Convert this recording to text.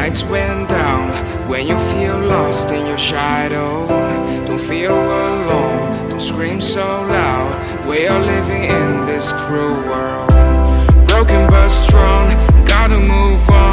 lights went down. When you feel lost in your shadow, don't feel alone, don't scream so loud. We are living in this cruel world, broken but strong, gotta move on.